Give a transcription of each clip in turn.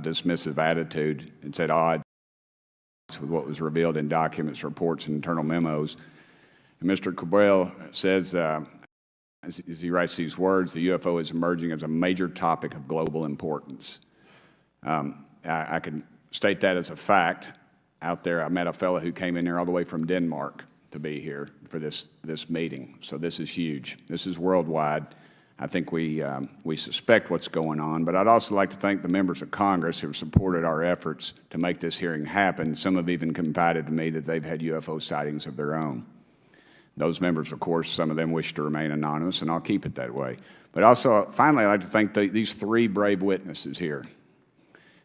the dismissive attitude. It's at odds with what was revealed in documents, reports, and internal memos. And Mr. Cabral says, as he writes these words, the UFO is emerging as a major topic of global importance. I can state that as a fact. Out there, I met a fellow who came in here all the way from Denmark to be here for this meeting. So this is huge. This is worldwide. I think we suspect what's going on, but I'd also like to thank the members of Congress who have supported our efforts to make this hearing happen. Some have even confided to me that they've had UFO sightings of their own. Those members, of course, some of them wish to remain anonymous, and I'll keep it that way. But also, finally, I'd like to thank these three brave witnesses here.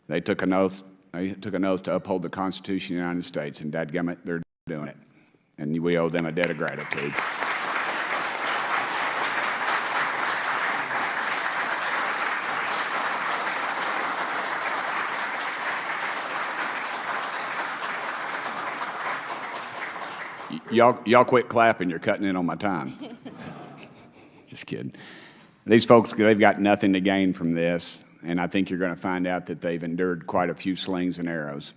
They took an oath. They took an oath to uphold the Constitution of the United States, and dadgummit, they're doing it. And we owe them a debt of gratitude. Y'all quit clapping. You're cutting in on my time. Just kidding. These folks, they've got nothing to gain from this, and I think you're going to find out that they've endured quite a few slings and arrows.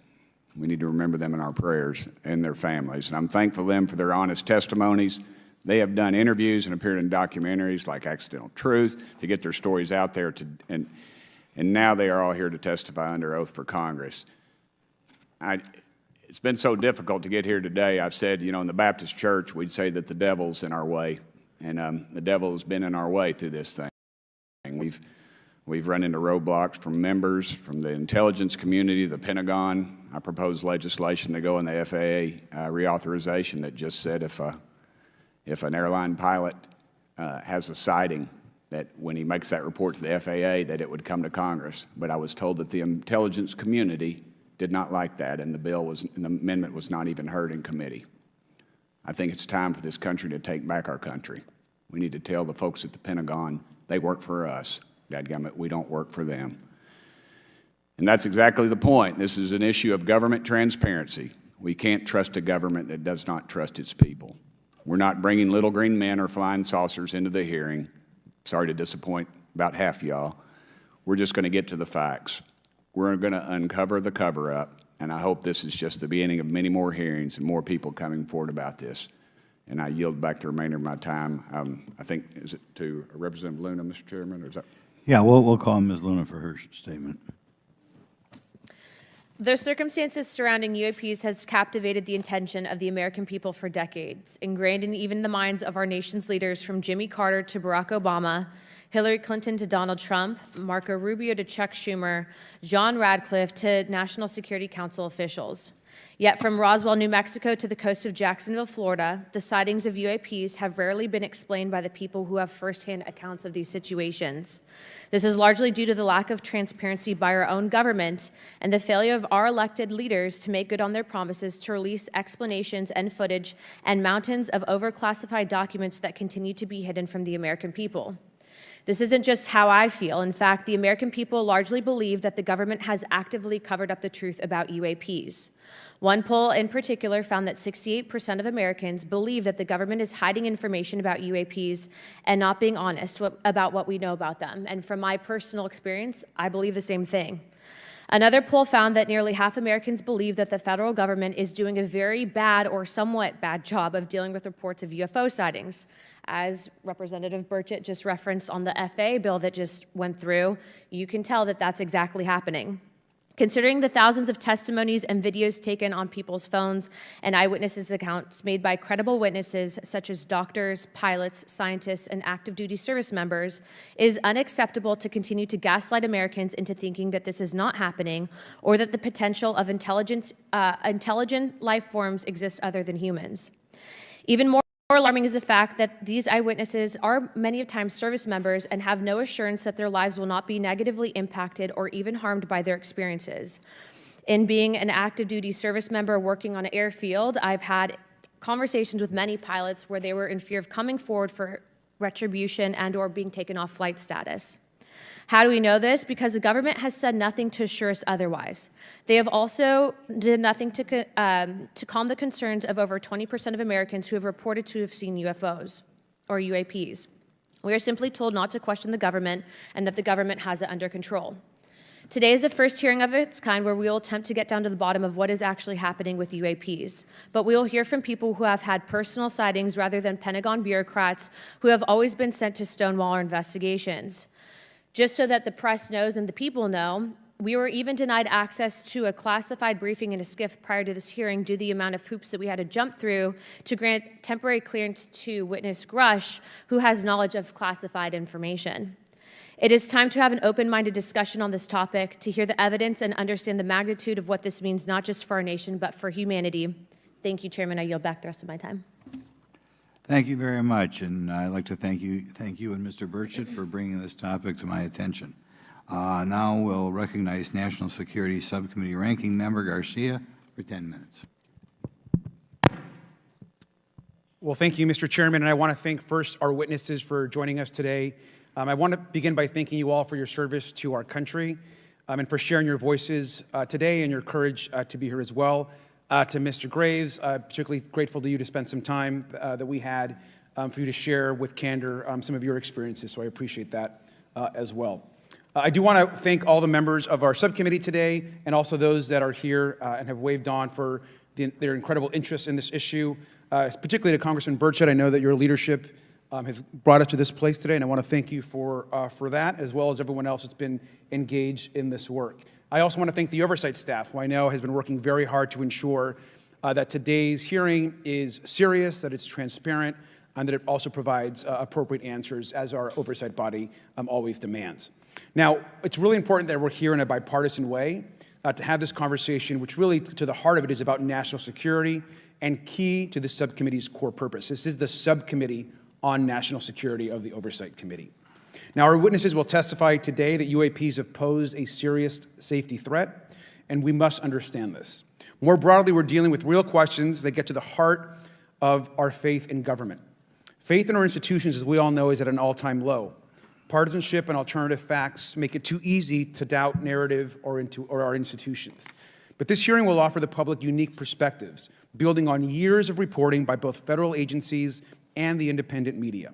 We need to remember them in our prayers and their families. And I'm thankful to them for their honest testimonies. They have done interviews and appeared in documentaries like Accidental Truth to get their stories out there, and now they are all here to testify under oath for Congress. It's been so difficult to get here today. I've said, you know, in the Baptist church, we'd say that the devil's in our way, and the devil has been in our way through this thing. We've run into roadblocks from members, from the intelligence community, the Pentagon. I proposed legislation to go in the FAA reauthorization that just said if an airline pilot has a sighting, that when he makes that report to the FAA, that it would come to Congress. But I was told that the intelligence community did not like that, and the amendment was not even heard in committee. I think it's time for this country to take back our country. We need to tell the folks at the Pentagon they work for us. Dadgummit, we don't work for them. And that's exactly the point. This is an issue of government transparency. We can't trust a government that does not trust its people. We're not bringing little green men or flying saucers into the hearing. Sorry to disappoint about half y'all. We're just going to get to the facts. We're going to uncover the cover-up, and I hope this is just the beginning of many more hearings and more people coming forward about this. And I yield back the remainder of my time. I think, is it to Representative Luna, Mr. Chairman, or is that? Yeah, we'll call Ms. Luna for her statement. The circumstances surrounding UAPs has captivated the attention of the American people for decades, ingrained in even the minds of our nation's leaders from Jimmy Carter to Barack Obama, Hillary Clinton to Donald Trump, Marco Rubio to Chuck Schumer, John Radcliffe to National Security Council officials. Yet from Roswell, New Mexico to the coast of Jacksonville, Florida, the sightings of UAPs have rarely been explained by the people who have firsthand accounts of these situations. This is largely due to the lack of transparency by our own government and the failure of our elected leaders to make good on their promises to release explanations and footage and mountains of overclassified documents that continue to be hidden from the American people. This isn't just how I feel. In fact, the American people largely believe that the government has actively covered up the truth about UAPs. One poll in particular found that 68% of Americans believe that the government is hiding information about UAPs and not being honest about what we know about them. And from my personal experience, I believe the same thing. Another poll found that nearly half Americans believe that the federal government is doing a very bad or somewhat bad job of dealing with reports of UFO sightings. As Representative Burchett just referenced on the FAA bill that just went through, you can tell that that's exactly happening. Considering the thousands of testimonies and videos taken on people's phones and eyewitnesses' accounts made by credible witnesses such as doctors, pilots, scientists, and active duty service members, it is unacceptable to continue to gaslight Americans into thinking that this is not happening or that the potential of intelligent life forms exists other than humans. Even more alarming is the fact that these eyewitnesses are many of times service members and have no assurance that their lives will not be negatively impacted or even harmed by their experiences. In being an active duty service member working on an airfield, I've had conversations with many pilots where they were in fear of coming forward for retribution and or being taken off flight status. How do we know this? Because the government has said nothing to assure us otherwise. They have also did nothing to calm the concerns of over 20% of Americans who have reported to have seen UFOs or UAPs. We are simply told not to question the government and that the government has it under control. Today is the first hearing of its kind where we will attempt to get down to the bottom of what is actually happening with UAPs. But we will hear from people who have had personal sightings rather than Pentagon bureaucrats who have always been sent to stonewall our investigations. Just so that the press knows and the people know, we were even denied access to a classified briefing in a SCIF prior to this hearing due to the amount of hoops that we had to jump through to grant temporary clearance to witness Grush, who has knowledge of classified information. It is time to have an open-minded discussion on this topic, to hear the evidence and understand the magnitude of what this means not just for our nation, but for humanity. Thank you, Chairman. I yield back the rest of my time. Thank you very much, and I'd like to thank you and Mr. Burchett for bringing this topic to my attention. Now we'll recognize National Security Subcommittee Ranking Member Garcia for 10 minutes. Well, thank you, Mr. Chairman, and I want to thank first our witnesses for joining us today. I want to begin by thanking you all for your service to our country and for sharing your voices today and your courage to be here as well. To Mr. Graves, particularly grateful to you to spend some time that we had for you to share with candor some of your experiences, so I appreciate that as well. I do want to thank all the members of our subcommittee today and also those that are here and have waved on for their incredible interest in this issue, particularly to Congressman Burchett. I know that your leadership has brought us to this place today, and I want to thank you for that, as well as everyone else that's been engaged in this work. I also want to thank the oversight staff, who I know has been working very hard to ensure that today's hearing is serious, that it's transparent, and that it also provides appropriate answers, as our oversight body always demands. Now, it's really important that we're here in a bipartisan way to have this conversation, which really, to the heart of it, is about national security and key to the subcommittee's core purpose. This is the subcommittee on national security of the Oversight Committee. Now, our witnesses will testify today that UAPs have posed a serious safety threat, and we must understand this. More broadly, we're dealing with real questions that get to the heart of our faith in government. Faith in our institutions, as we all know, is at an all-time low. Partisanship and alternative facts make it too easy to doubt narrative or our institutions. But this hearing will offer the public unique perspectives, building on years of reporting by both federal agencies and the independent media.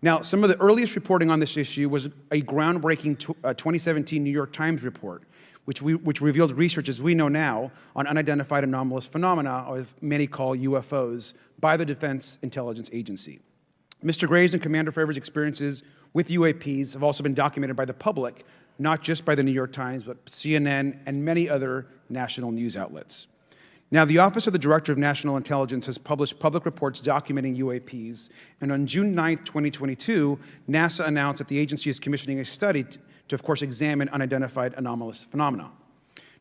Now, some of the earliest reporting on this issue was a groundbreaking 2017 New York Times report, which revealed research, as we know now, on unidentified anomalous phenomena, or as many call UFOs, by the Defense Intelligence Agency. Mr. Graves and Commander Favor's experiences with UAPs have also been documented by the public, not just by the New York Times, but CNN and many other national news outlets. Now, the Office of the Director of National Intelligence has published public reports documenting UAPs, and on June 9, 2022, NASA announced that the agency is commissioning a study to, of course, examine unidentified anomalous phenomena.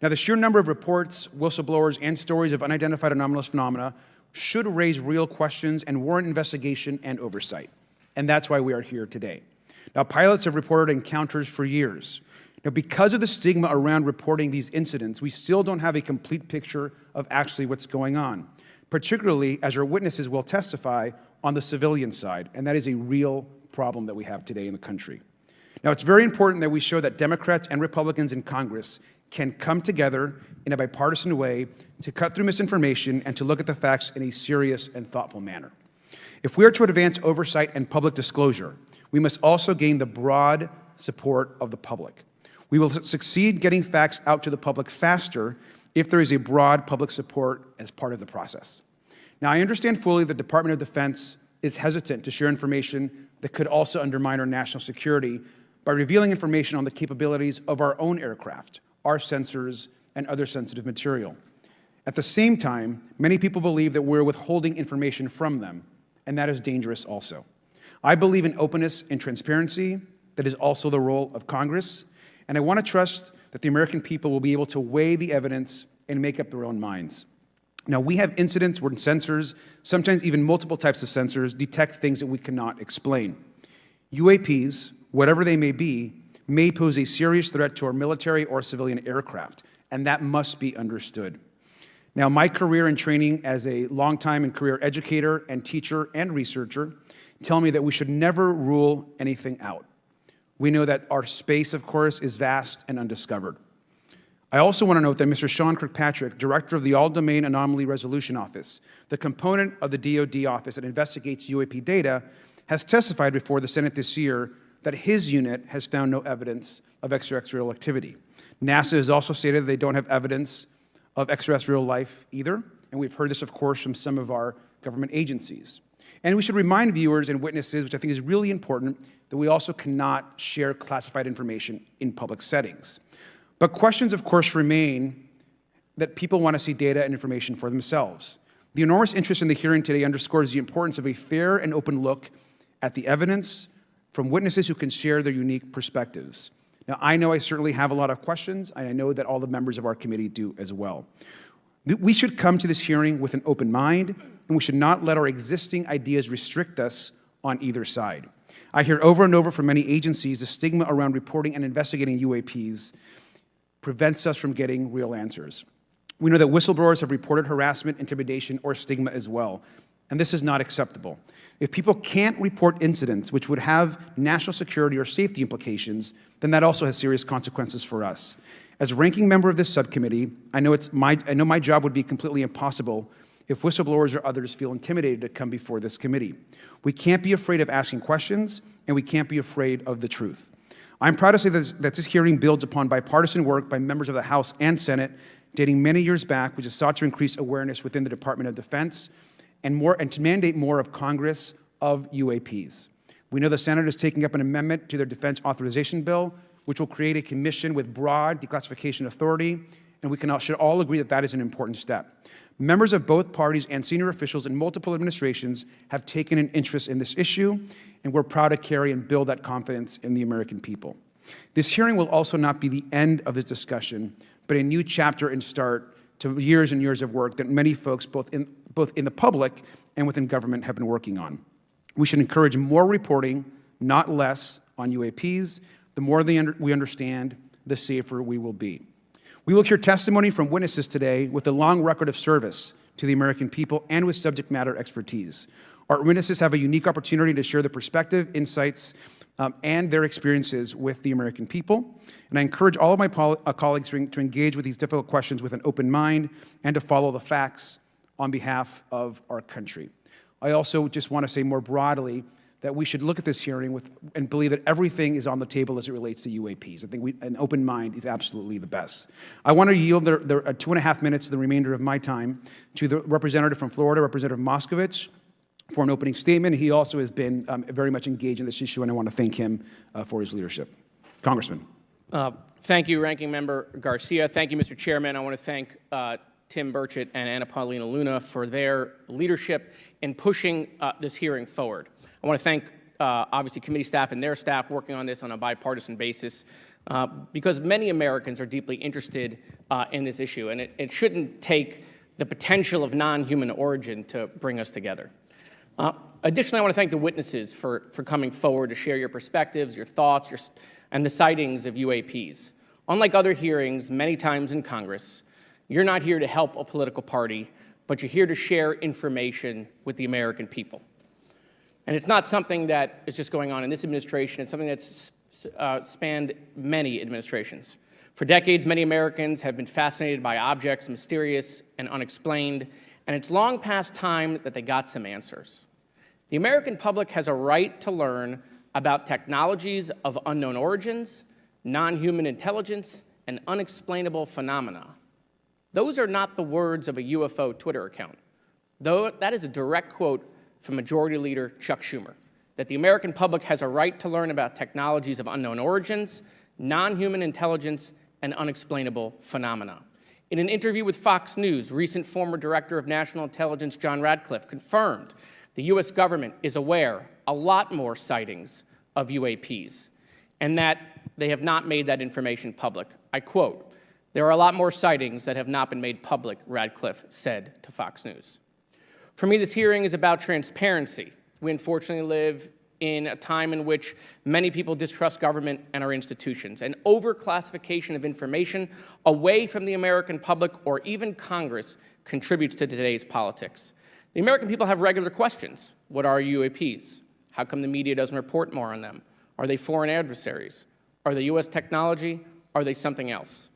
Now, the sheer number of reports, whistleblowers, and stories of unidentified anomalous phenomena should raise real questions and warrant investigation and oversight, and that's why we are here today. Now, pilots have reported encounters for years. Now, because of the stigma around reporting these incidents, we still don't have a complete picture of actually what's going on, particularly as our witnesses will testify on the civilian side, and that is a real problem that we have today in the country. Now, it's very important that we show that Democrats and Republicans in Congress can come together in a bipartisan way to cut through misinformation and to look at the facts in a serious and thoughtful manner. If we are to advance oversight and public disclosure, we must also gain the broad support of the public. We will succeed getting facts out to the public faster if there is a broad public support as part of the process. Now, I understand fully the Department of Defense is hesitant to share information that could also undermine our national security by revealing information on the capabilities of our own aircraft, our sensors, and other sensitive material. At the same time, many people believe that we're withholding information from them, and that is dangerous also. I believe in openness and transparency. That is also the role of Congress. And I want to trust that the American people will be able to weigh the evidence and make up their own minds. Now, we have incidents where sensors, sometimes even multiple types of sensors, detect things that we cannot explain. UAPs, whatever they may be, may pose a serious threat to our military or civilian aircraft, and that must be understood. Now, my career and training as a longtime and career educator and teacher and researcher tell me that we should never rule anything out. We know that our space, of course, is vast and undiscovered. I also want to note that Mr. Sean Kirkpatrick, director of the All-Domain Anomaly Resolution Office, the component of the DoD office that investigates UAP data, has testified before the Senate this year that his unit has found no evidence of extraterrestrial activity. NASA has also stated that they don't have evidence of extraterrestrial life either, and we've heard this, of course, from some of our government agencies. And we should remind viewers and witnesses, which I think is really important, that we also cannot share classified information in public settings. But questions, of course, remain that people want to see data and information for themselves. The enormous interest in the hearing today underscores the importance of a fair and open look at the evidence from witnesses who can share their unique perspectives. Now, I know I certainly have a lot of questions, and I know that all the members of our committee do as well. We should come to this hearing with an open mind, and we should not let our existing ideas restrict us on either side. I hear over and over from many agencies the stigma around reporting and investigating UAPs prevents us from getting real answers. We know that whistleblowers have reported harassment, intimidation, or stigma as well, and this is not acceptable. If people can't report incidents which would have national security or safety implications, then that also has serious consequences for us. As ranking member of this subcommittee, I know my job would be completely impossible if whistleblowers or others feel intimidated to come before this committee. We can't be afraid of asking questions, and we can't be afraid of the truth. I'm proud to say that this hearing builds upon bipartisan work by members of the House and Senate dating many years back, which has sought to increase awareness within the Department of Defense and to mandate more of Congress of UAPs. We know the Senate is taking up an amendment to their defense authorization bill, which will create a commission with broad declassification authority, and we should all agree that that is an important step. Members of both parties and senior officials in multiple administrations have taken an interest in this issue, and we're proud to carry and build that confidence in the American people. This hearing will also not be the end of this discussion, but a new chapter and start to years and years of work that many folks, both in the public and within government, have been working on. We should encourage more reporting, not less, on UAPs. The more we understand, the safer we will be. We will hear testimony from witnesses today with a long record of service to the American people and with subject matter expertise. Our witnesses have a unique opportunity to share their perspective, insights, and their experiences with the American people. And I encourage all of my colleagues to engage with these difficult questions with an open mind and to follow the facts on behalf of our country. I also just want to say more broadly that we should look at this hearing and believe that everything is on the table as it relates to UAPs. I think an open mind is absolutely the best. I want to yield the 2.5 minutes, the remainder of my time, to the representative from Florida, Representative Moskowitz, for an opening statement. He also has been very much engaged in this issue, and I want to thank him for his leadership. Congressman. Thank you, Ranking Member Garcia. Thank you, Mr. Chairman. I want to thank Tim Burchett and Anna Paulina Luna for their leadership in pushing this hearing forward. I want to thank, obviously, committee staff and their staff working on this on a bipartisan basis because many Americans are deeply interested in this issue, and it shouldn't take the potential of non-human origin to bring us together. Additionally, I want to thank the witnesses for coming forward to share your perspectives, your thoughts, and the sightings of UAPs. Unlike other hearings many times in Congress, you're not here to help a political party, but you're here to share information with the American people. And it's not something that is just going on in this administration. It's something that's spanned many administrations. For decades, many Americans have been fascinated by objects mysterious and unexplained, and it's long past time that they got some answers. The American public has a right to learn about technologies of unknown origins, non-human intelligence, and unexplainable phenomena. Those are not the words of a UFO Twitter account, though that is a direct quote from Majority Leader Chuck Schumer, that the American public has a right to learn about technologies of unknown origins, non-human intelligence, and unexplainable phenomena. In an interview with Fox News, recent former Director of National Intelligence John Radcliffe confirmed the U.S. government is aware a lot more sightings of UAPs, and that they have not made that information public. I quote, "There are a lot more sightings that have not been made public," Radcliffe said to Fox News. For me, this hearing is about transparency. We unfortunately live in a time in which many people distrust government and our institutions, and overclassification of information away from the American public or even Congress contributes to today's politics. The American people have regular questions. What are UAPs? How come the media doesn't report more on them? Are they foreign adversaries? Are they U.S. technology? Are they something else?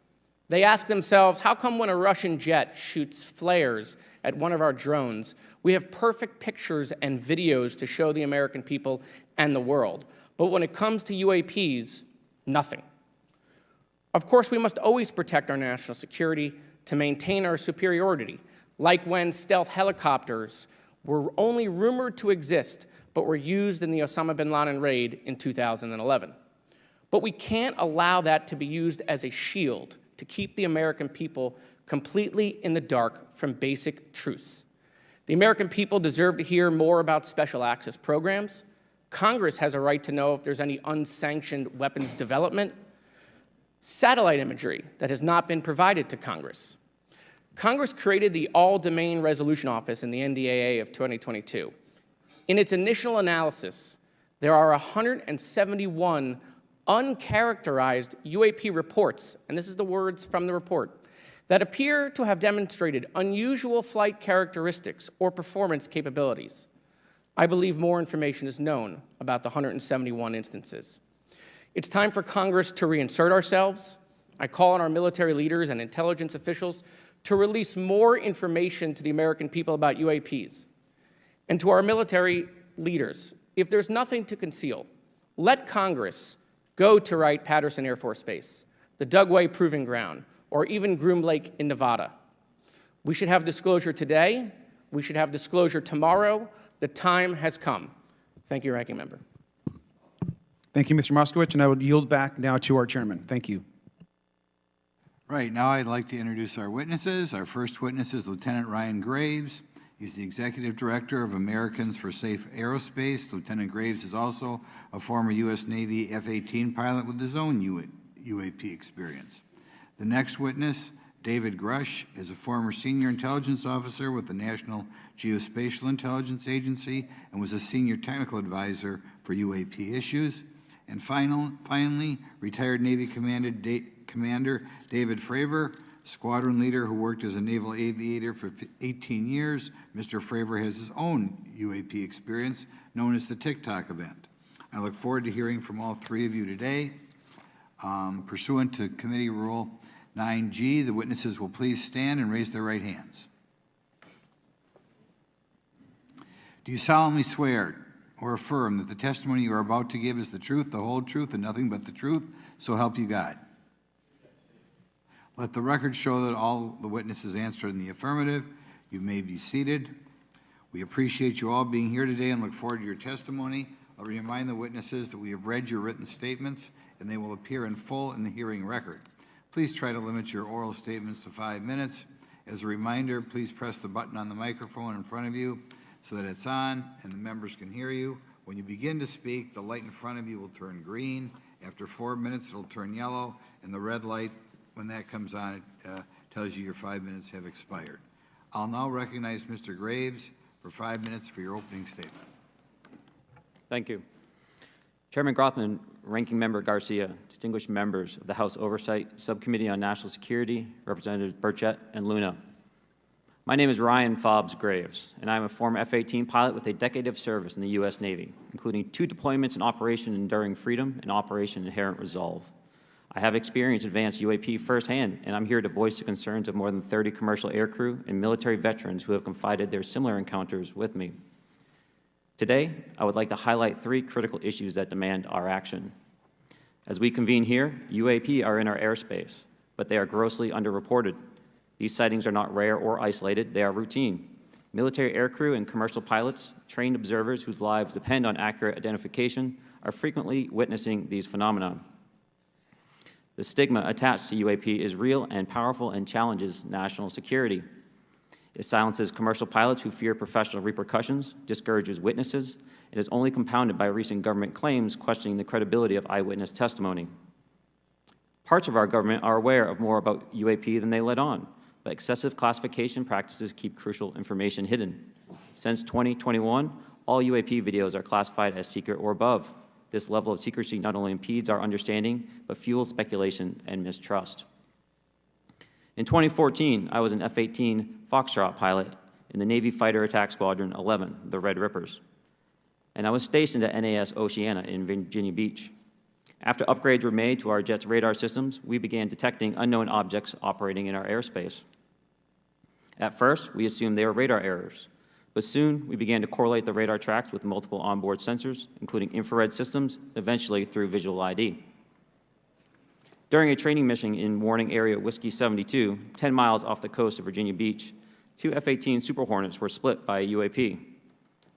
They ask themselves, how come when a Russian jet shoots flares at one of our drones, we have perfect pictures and videos to show the American people and the world, but when it comes to UAPs, nothing? Of course, we must always protect our national security to maintain our superiority, like when stealth helicopters were only rumored to exist but were used in the Osama bin Laden raid in 2011. But we can't allow that to be used as a shield to keep the American people completely in the dark from basic truths. The American people deserve to hear more about special access programs. Congress has a right to know if there's any unsanctioned weapons development. Satellite imagery that has not been provided to Congress. Congress created the All-Domain Resolution Office in the NDAA of 2022. In its initial analysis, there are 171 uncharacterized UAP reports, and this is the words from the report, that appear to have demonstrated unusual flight characteristics or performance capabilities. I believe more information is known about the 171 instances. It's time for Congress to reinsert ourselves. I call on our military leaders and intelligence officials to release more information to the American people about UAPs. And to our military leaders, if there's nothing to conceal, let Congress go to Wright-Patterson Air Force Base, the Dugway Proving Ground, or even Groom Lake in Nevada. We should have disclosure today. We should have disclosure tomorrow. The time has come. Thank you, Ranking Member. Thank you, Mr. Moskowitz, and I will yield back now to our chairman. Thank you. Right, now I'd like to introduce our witnesses. Our first witness is Lieutenant Ryan Graves. He's the Executive Director of Americans for Safe Aerospace. Lieutenant Graves is also a former U.S. Navy F-18 pilot with his own UAP experience. The next witness, David Grush, is a former senior intelligence officer with the National Geospatial Intelligence Agency and was a senior technical advisor for UAP issues. And finally, retired Navy Commander David Fravor, squadron leader who worked as a naval aviator for 18 years. Mr. Fravor has his own UAP experience, known as the TikTok event. I look forward to hearing from all three of you today. Pursuant to Committee Rule 9G, the witnesses will please stand and raise their right hands. Do you solemnly swear or affirm that the testimony you are about to give is the truth, the whole truth, and nothing but the truth, so help you God? Let the record show that all the witnesses answered in the affirmative. You may be seated. We appreciate you all being here today and look forward to your testimony. I'll remind the witnesses that we have read your written statements and they will appear in full in the hearing record. Please try to limit your oral statements to 5 minutes. As a reminder, please press the button on the microphone in front of you so that it's on and the members can hear you. When you begin to speak, the light in front of you will turn green. After 4 minutes, it'll turn yellow, and the red light, when that comes on, it tells you your 5 minutes have expired. I'll now recognize Mr. Graves for 5 minutes for your opening statement. Thank you. Chairman Grothman, Ranking Member Garcia, distinguished members of the House Oversight Subcommittee on National Security, Representatives Burchett and Luna. My name is Ryan Fobbs Graves, and I am a former F-18 pilot with a decade of service in the U.S. Navy, including 2 deployments in Operation Enduring Freedom and Operation Inherent Resolve. I have experienced advanced UAP firsthand, and I'm here to voice the concerns of more than 30 commercial aircrew and military veterans who have confided their similar encounters with me. Today, I would like to highlight 3 critical issues that demand our action. As we convene here, UAP are in our airspace, but they are grossly underreported. These sightings are not rare or isolated, they are routine. Military aircrew and commercial pilots, trained observers whose lives depend on accurate identification, are frequently witnessing these phenomena. The stigma attached to UAP is real and powerful and challenges national security. It silences commercial pilots who fear professional repercussions, discourages witnesses, and is only compounded by recent government claims questioning the credibility of eyewitness testimony. Parts of our government are aware of more about UAP than they let on, but excessive classification practices keep crucial information hidden. Since 2021, all UAP videos are classified as secret or above. This level of secrecy not only impedes our understanding, but fuels speculation and mistrust. In 2014, I was an F-18 Foxtrot pilot in the Navy Fighter Attack Squadron 11, the Red Rippers, and I was stationed at NAS Oceana in Virginia Beach. After upgrades were made to our jet's radar systems, we began detecting unknown objects operating in our airspace. At first, we assumed they were radar errors, but soon we began to correlate the radar tracks with multiple onboard sensors, including infrared systems, eventually through visual ID. During a training mission in Warning Area Whiskey 72, 10 miles off the coast of Virginia Beach, two F-18 Super Hornets were split by a UAP.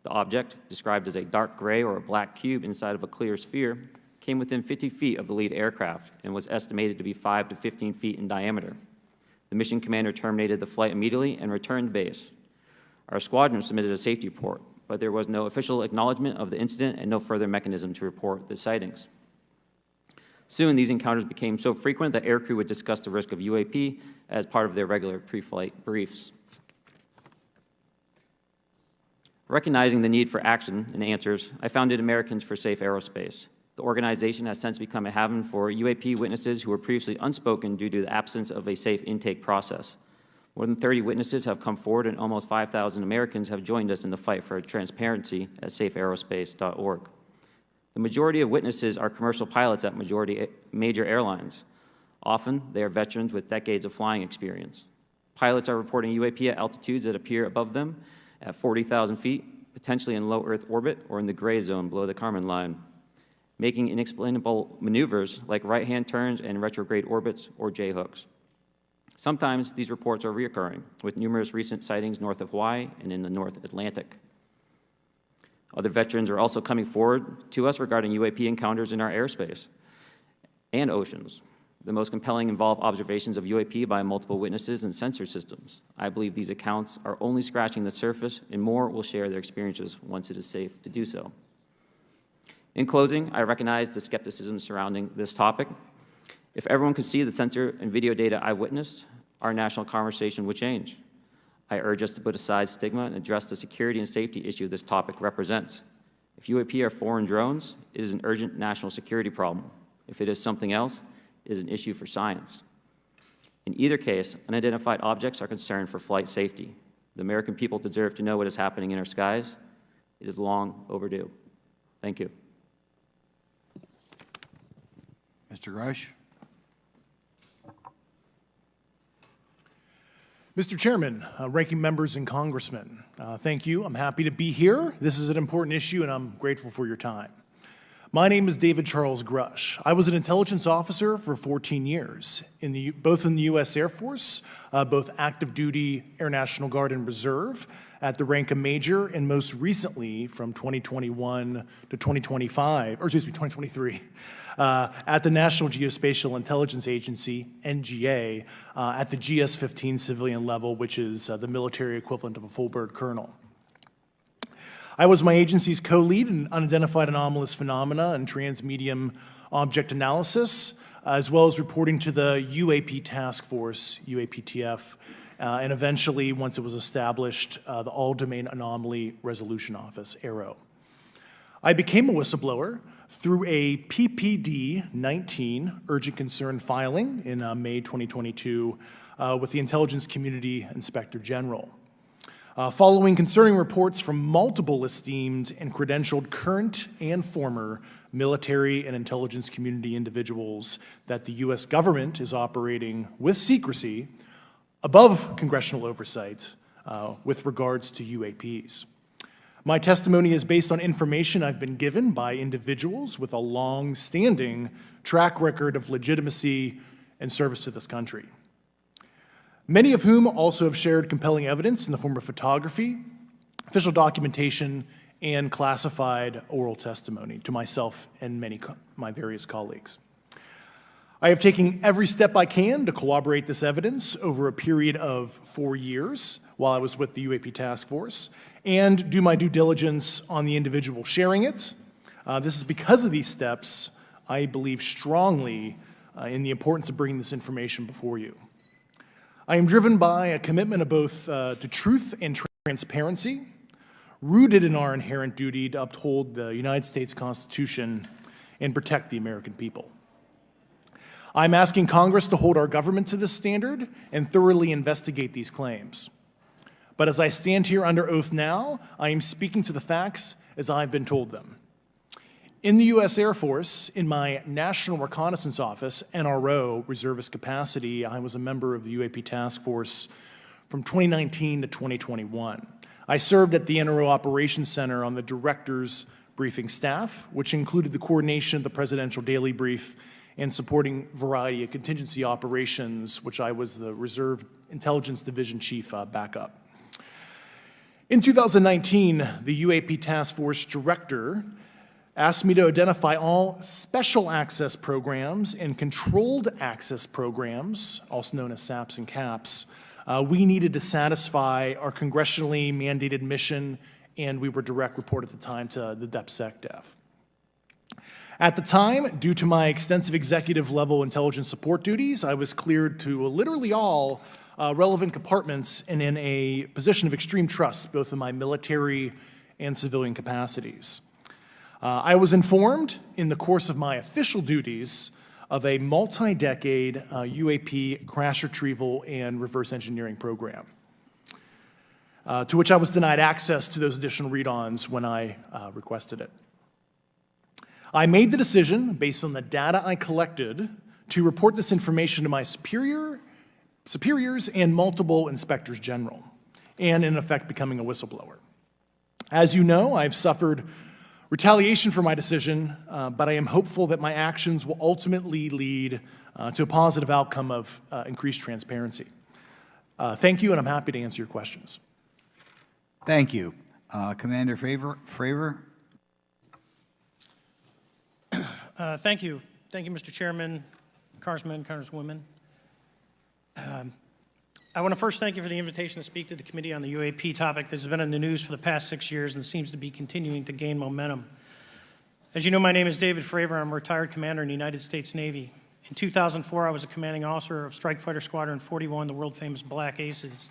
The object, described as a dark gray or a black cube inside of a clear sphere, came within 50 feet of the lead aircraft and was estimated to be 5 to 15 feet in diameter. The mission commander terminated the flight immediately and returned to base. Our squadron submitted a safety report, but there was no official acknowledgement of the incident and no further mechanism to report the sightings. Soon, these encounters became so frequent that aircrew would discuss the risk of UAP as part of their regular pre-flight briefs. Recognizing the need for action and answers, I founded Americans for Safe Aerospace. The organization has since become a haven for UAP witnesses who were previously unspoken due to the absence of a safe intake process. More than 30 witnesses have come forward, and almost 5,000 Americans have joined us in the fight for transparency at safeaerospace.org. The majority of witnesses are commercial pilots at major airlines. Often, they are veterans with decades of flying experience. Pilots are reporting UAP at altitudes that appear above them at 40,000 feet, potentially in low Earth orbit or in the gray zone below the Kármán line, making inexplainable maneuvers like right-hand turns and retrograde orbits or J-hooks. Sometimes these reports are reoccurring, with numerous recent sightings north of Hawaii and in the North Atlantic. Other veterans are also coming forward to us regarding UAP encounters in our airspace and oceans. The most compelling involve observations of UAP by multiple witnesses and sensor systems. I believe these accounts are only scratching the surface, and more will share their experiences once it is safe to do so. In closing, I recognize the skepticism surrounding this topic. If everyone could see the sensor and video data I witnessed, our national conversation would change. I urge us to put aside stigma and address the security and safety issue this topic represents. If UAP are foreign drones, it is an urgent national security problem. If it is something else, it is an issue for science. In either case, unidentified objects are concerned for flight safety. The American people deserve to know what is happening in our skies. It is long overdue. Thank you. Mr. Grush. Mr. Chairman, ranking members and congressmen, thank you. I'm happy to be here. This is an important issue, and I'm grateful for your time. My name is David Charles Grush. I was an intelligence officer for 14 years, both in the U.S. Air Force, both active duty, Air National Guard, and Reserve, at the rank of major, and most recently from 2021 to 2023, at the National Geospatial Intelligence Agency, NGA, at the GS-15 civilian level, which is the military equivalent of a full bird colonel. I was my agency's co-lead in unidentified anomalous phenomena and transmedium object analysis, as well as reporting to the UAP task force, UAPTF, and eventually, once it was established, the All-Domain Anomaly Resolution Office, AARO. I became a whistleblower through a PPD-19 urgent concern filing in May 2022 with the Intelligence Community Inspector General. Following concerning reports from multiple esteemed and credentialed current and former military and intelligence community individuals that the U.S. government is operating with secrecy above congressional oversight with regards to UAPs. My testimony is based on information I've been given by individuals with a long-standing track record of legitimacy and service to this country, many of whom also have shared compelling evidence in the form of photography, official documentation, and classified oral testimony to myself and my various colleagues. I have taken every step I can to corroborate this evidence over a period of 4 years while I was with the UAP Task Force and do my due diligence on the individual sharing it. This is because of these steps, I believe strongly in the importance of bringing this information before you. I am driven by a commitment of both to truth and transparency, rooted in our inherent duty to uphold the United States Constitution and protect the American people. I'm asking Congress to hold our government to this standard and thoroughly investigate these claims. But as I stand here under oath now, I am speaking to the facts as I've been told them. In the U.S. Air Force, in my National Reconnaissance Office, NRO, reservist capacity, I was a member of the UAP Task Force from 2019 to 2021. I served at the NRO Operations Center on the Director's Briefing staff, which included the coordination of the Presidential Daily Brief and supporting a variety of contingency operations, which I was the Reserve Intelligence Division Chief backup. In 2019, the UAP Task Force Director asked me to identify all special access programs and controlled access programs, also known as SAPs and CAPS, we needed to satisfy our congressionally mandated mission, and we were direct report at the time to the DepSecDef. At the time, due to my extensive executive level intelligence support duties, I was cleared to literally all relevant compartments and in a position of extreme trust, both in my military and civilian capacities. I was informed in the course of my official duties of a multi-decade UAP crash retrieval and reverse engineering program, to which I was denied access to those additional read-ons when I requested it. I made the decision, based on the data I collected, to report this information to my superiors and multiple inspectors general, and in effect becoming a whistleblower. As you know, I've suffered retaliation for my decision, but I am hopeful that my actions will ultimately lead to a positive outcome of increased transparency. Thank you, and I'm happy to answer your questions. Thank you. Commander Fravor? Thank you. Thank you, Mr. Chairman, Congressmen, Congresswomen. I want to first thank you for the invitation to speak to the committee on the UAP topic that has been in the news for the past 6 years and seems to be continuing to gain momentum. As you know, my name is David Fravor. I'm a retired commander in the United States Navy. In 2004, I was a commanding officer of Strike Fighter Squadron 41, the world-famous Black Aces.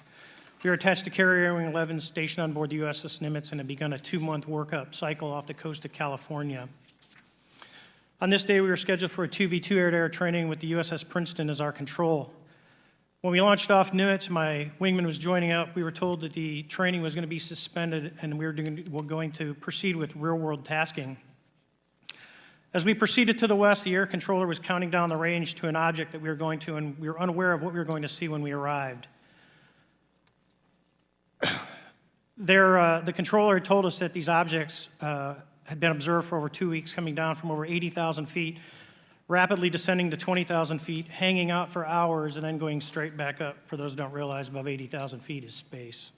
We were attached to Carrier Wing 11, stationed on board the USS Nimitz, and had begun a 2-month workup cycle off the coast of California. On this day, we were scheduled for a 2v2 air-to-air training with the USS Princeton as our control. When we launched off Nimitz, my wingman was joining up. We were told that the training was going to be suspended and we were going to proceed with real-world tasking. As we proceeded to the west, the air controller was counting down the range to an object that we were going to, and we were unaware of what we were going to see when we arrived. The controller had told us that these objects had been observed for over 2 weeks, coming down from over 80,000 feet, rapidly descending to 20,000 feet, hanging out for hours, and then going straight back up. For those who don't realize, above 80,000 feet is space.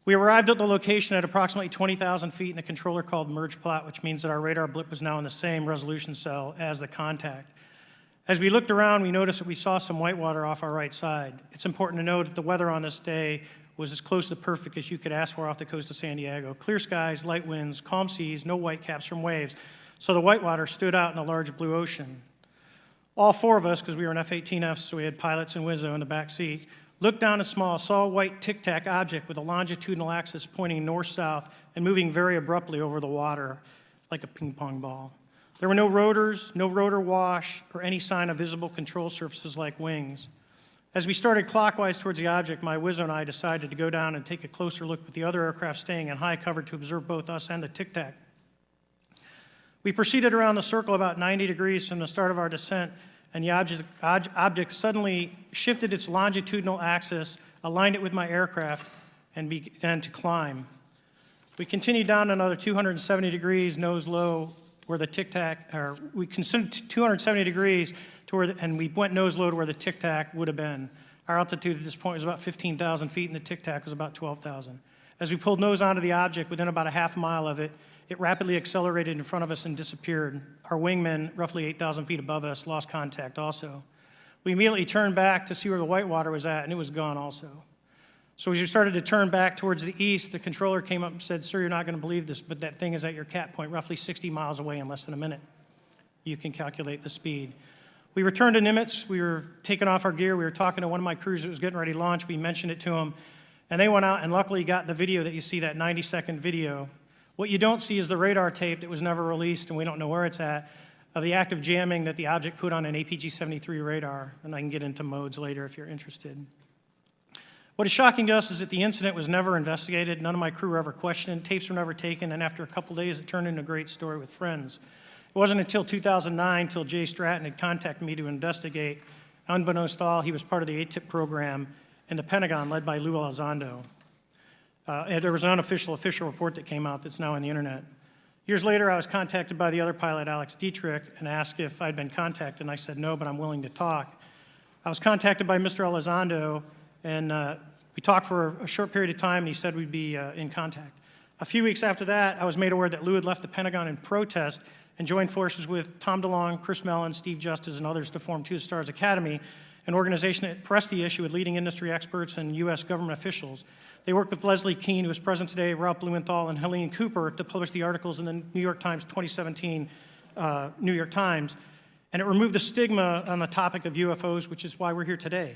We arrived at the location at approximately 20,000 feet, and the controller called merge plot, which means that our radar blip was now in the same resolution cell as the contact. As we looked around, we noticed that we saw some whitewater off our right side. It's important to note that the weather on this day was as close to perfect as you could ask for off the coast of San Diego. Clear skies, light winds, calm seas, no whitecaps from waves. So the whitewater stood out in a large blue ocean. All 4 of us, because we were in F-18Fs, so we had pilots and Wizzo in the back seat, looked down a small, saw a white tic-tac object with a longitudinal axis pointing north-south and moving very abruptly over the water like a ping-pong ball. There were no rotors, no rotor wash, or any sign of visible control surfaces like wings. As we started clockwise towards the object, my Wizzo and I decided to go down and take a closer look with the other aircraft staying in high cover to observe both us and the tic-tac. We proceeded around the circle about 90 degrees from the start of our descent, and the object suddenly shifted its longitudinal axis, aligned it with my aircraft, and began to climb. We continued down another 270 degrees, nose low, where the tic-tac, or we considered 270 degrees to where, and we went nose low to where the tic-tac would have been. Our altitude at this point was about 15,000 feet, and the tic-tac was about 12,000. As we pulled nose onto the object, within about a half mile of it, it rapidly accelerated in front of us and disappeared. Our wingmen, roughly 8,000 feet above us, lost contact also. We immediately turned back to see where the whitewater was at, and it was gone also. So as we started to turn back towards the east, the controller came up and said, "Sir, you're not going to believe this, but that thing is at your cap point, roughly 60 miles away in less than a minute. You can calculate the speed." We returned to Nimitz. We were taking off our gear. We were talking to one of my crews that was getting ready to launch. We mentioned it to them, and they went out and luckily got the video that you see, that 90-second video. What you don't see is the radar tape that was never released, and we don't know where it's at, of the active jamming that the object put on an APG-73 radar, and I can get into modes later if you're interested. What is shocking to us is that the incident was never investigated. None of my crew were ever questioned. Tapes were never taken, and after a couple days, it turned into a great story with friends. It wasn't until 2009 until Jay Stratton had contacted me to investigate. Unbeknownst to all, he was part of the ATIP program in the Pentagon led by Lou Elizondo. There was an unofficial official report that came out that's now on the internet. Years later, I was contacted by the other pilot, Alex Dietrich, and asked if I'd been contacted, and I said no, but I'm willing to talk. I was contacted by Mr. Elizondo, and we talked for a short period of time, and he said we'd be in contact. A few weeks after that, I was made aware that Lou had left the Pentagon in protest and joined forces with Tom DeLonge, Chris Mellon, Steve Justice, and others to form Two Stars Academy, an organization that pressed the issue with leading industry experts and U.S. government officials. They worked with Leslie Kean, who is present today, Ralph Blumenthal, and Helene Cooper to publish the articles in the New York Times 2017 New York Times, and it removed the stigma on the topic of UFOs, which is why we're here today.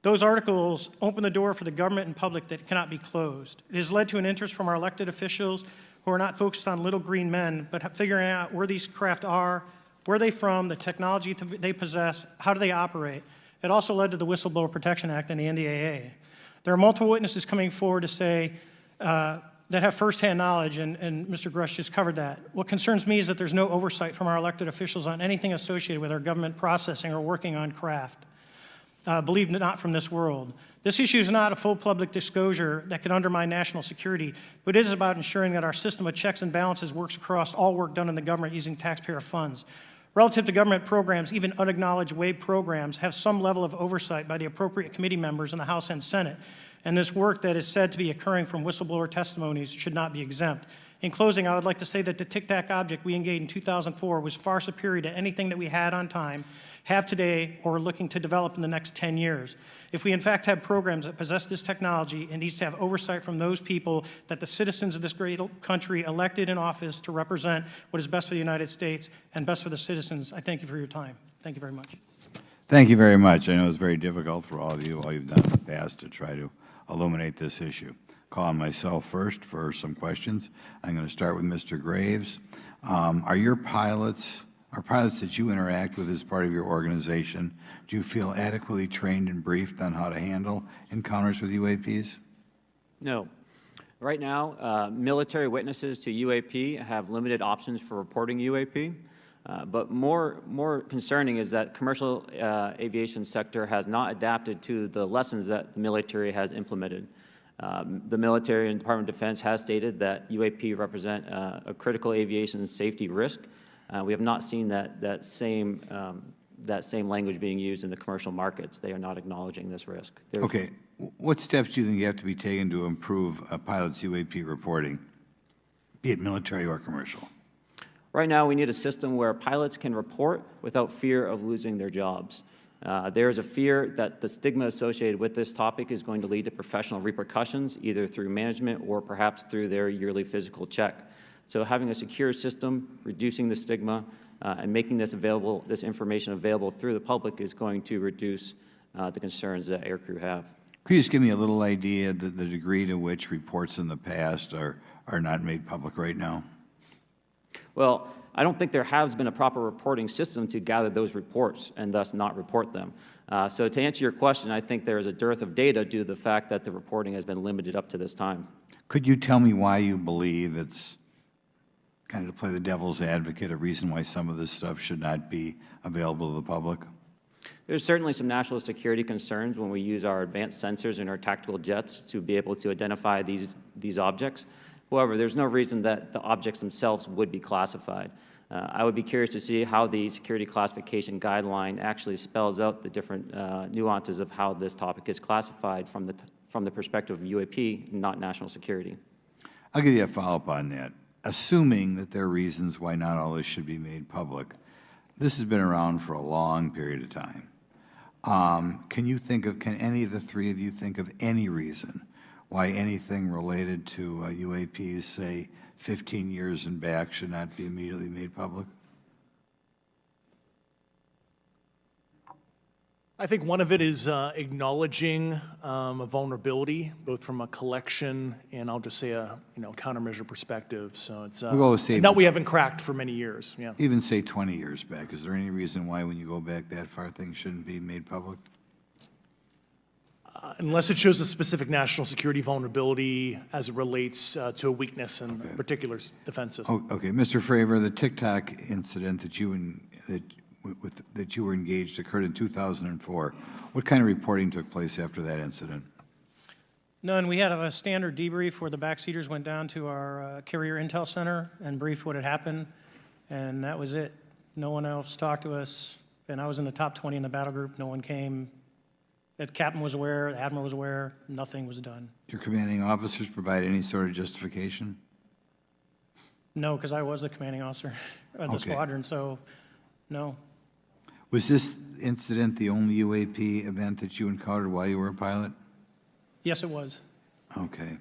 Those articles open the door for the government and public that cannot be closed. It has led to an interest from our elected officials who are not focused on little green men, but figuring out where these craft are, where they're from, the technology they possess, how do they operate. It also led to the Whistleblower Protection Act and the NDAA. There are multiple witnesses coming forward to say that have firsthand knowledge, and Mr. Grush just covered that. What concerns me is that there's no oversight from our elected officials on anything associated with our government processing or working on craft. Believe it not from this world. This issue is not a full public disclosure that could undermine national security, but it is about ensuring that our system of checks and balances works across all work done in the government using taxpayer funds. Relative to government programs, even unacknowledged WAVE programs have some level of oversight by the appropriate committee members in the House and Senate, and this work that is said to be occurring from whistleblower testimonies should not be exempt. In closing, I would like to say that the Tic Tac object we engaged in 2004 was far superior to anything that we had on time, have today, or are looking to develop in the next 10 years. If we in fact have programs that possess this technology, it needs to have oversight from those people that the citizens of this great country elected in office to represent what is best for the United States and best for the citizens. I thank you for your time. Thank you very much. Thank you very much. I know it's very difficult for all of you, all you've done in the past to try to illuminate this issue. Call on myself first for some questions. I'm going to start with Mr. Graves. Are pilots that you interact with as part of your organization, do you feel adequately trained and briefed on how to handle encounters with UAPs? No. Right now, military witnesses to UAP have limited options for reporting UAP, but more concerning is that commercial aviation sector has not adapted to the lessons that the military has implemented. The military and Department of Defense has stated that UAP represent a critical aviation safety risk. We have not seen that same language being used in the commercial markets. They are not acknowledging this risk. Okay. What steps do you think you have to be taken to improve a pilot's UAP reporting, be it military or commercial? Right now, we need a system where pilots can report without fear of losing their jobs. There is a fear that the stigma associated with this topic is going to lead to professional repercussions, either through management or perhaps through their yearly physical check. So having a secure system, reducing the stigma, and making this information available through the public is going to reduce the concerns that aircrew have. Could you just give me a little idea of the degree to which reports in the past are not made public right now? Well, I don't think there has been a proper reporting system to gather those reports and thus not report them. So to answer your question, I think there is a dearth of data due to the fact that the reporting has been limited up to this time. Could you tell me why you believe it's, kind of to play the devil's advocate, a reason why some of this stuff should not be available to the public? There's certainly some national security concerns when we use our advanced sensors in our tactical jets to be able to identify these objects. However, there's no reason that the objects themselves would be classified. I would be curious to see how the security classification guideline actually spells out the different nuances of how this topic is classified from the perspective of UAP, not national security. I'll give you a follow-up on that. Assuming that there are reasons why not all this should be made public, this has been around for a long period of time. Can any of the three of you think of any reason why anything related to UAPs, say 15 years and back, should not be immediately made public? I think one of it is acknowledging a vulnerability, both from a collection and I'll just say a countermeasure perspective. So it's that we haven't cracked for many years. Yeah. Even say 20 years back. Is there any reason why, when you go back that far, things shouldn't be made public? Unless it shows a specific national security vulnerability as it relates to a weakness in a particular defense system. Okay, Mr. Fravor, the Tic Tac incident that you were engaged occurred in 2004. What kind of reporting took place after that incident? None. We had a standard debrief where the backseaters went down to our carrier intel center and briefed what had happened, and that was it. No one else talked to us, and I was in the top 20 in the battle group. No one came. The captain was aware, the admiral was aware, nothing was done. Your commanding officers provide any sort of justification? No, because I was the commanding officer of the Okay. squadron, so no. Was this incident the only UAP event that you encountered while you were a pilot? Yes, it was. Okay.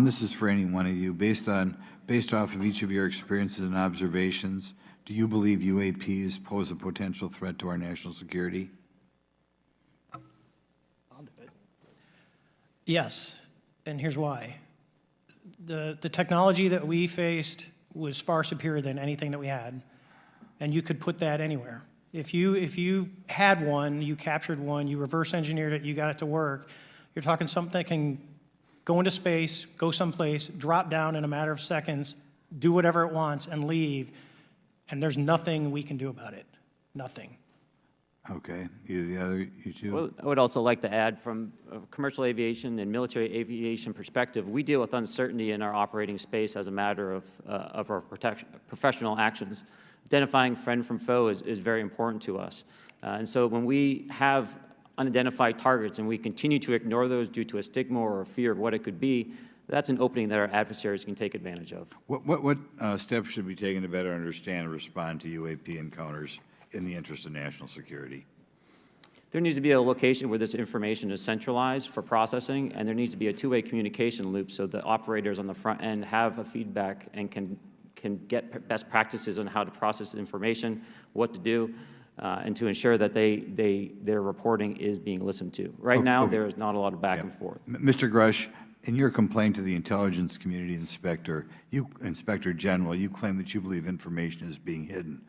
This is for any one of you. Based off of each of your experiences and observations, do you believe UAPs pose a potential threat to our national security? Yes, and here's why. The technology that we faced was far superior than anything that we had, and you could put that anywhere. If you had one, you captured one, you reverse engineered it, you got it to work, you're talking something that can go into space, go someplace, drop down in a matter of seconds, do whatever it wants, and leave, and there's nothing we can do about it. Nothing. Okay. You two? Well, I would also like to add, from a commercial aviation and military aviation perspective, we deal with uncertainty in our operating space as a matter of our professional actions. Identifying friend from foe is very important to us. And so when we have unidentified targets and we continue to ignore those due to a stigma or a fear of what it could be, that's an opening that our adversaries can take advantage of. What steps should be taken to better understand and respond to UAP encounters in the interest of national security? There needs to be a location where this information is centralized for processing, and there needs to be a two-way communication loop so the operators on the front end have a feedback and can get best practices on how to process information, what to do, and to ensure that their reporting is being listened to. Right now, there is not a lot of back and forth. Mr. Grush, in your complaint to the Intelligence Community Inspector General, you claim that you believe information is being hidden.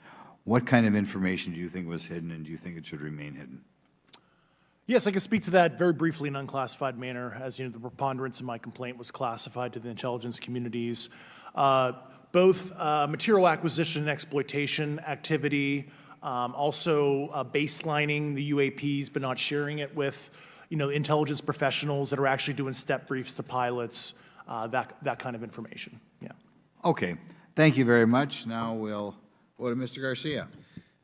What kind of information do you think was hidden, and do you think it should remain hidden? Yes, I can speak to that very briefly in an unclassified manner. As you know, the preponderance of my complaint was classified to the intelligence communities. Both material acquisition and exploitation activity, also baselining the UAPs but not sharing it with intelligence professionals that are actually doing step briefs to pilots, that kind of information. Yeah. Okay. Thank you very much. Now we'll go to Mr. Garcia.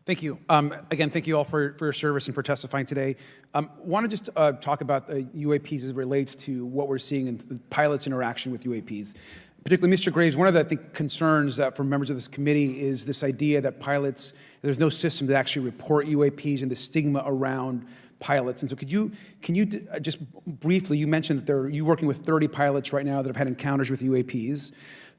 Thank you. Again, thank you all for your service and for testifying today. Want to just talk about the UAPs as it relates to what we're seeing in the pilots' interaction with UAPs. Particularly, Mr. Graves, one of the, I think, concerns that for members of this committee is this idea that pilots, there's no system to actually report UAPs and the stigma around pilots. And so can you just briefly, you mentioned that you're working with 30 pilots right now that have had encounters with UAPs,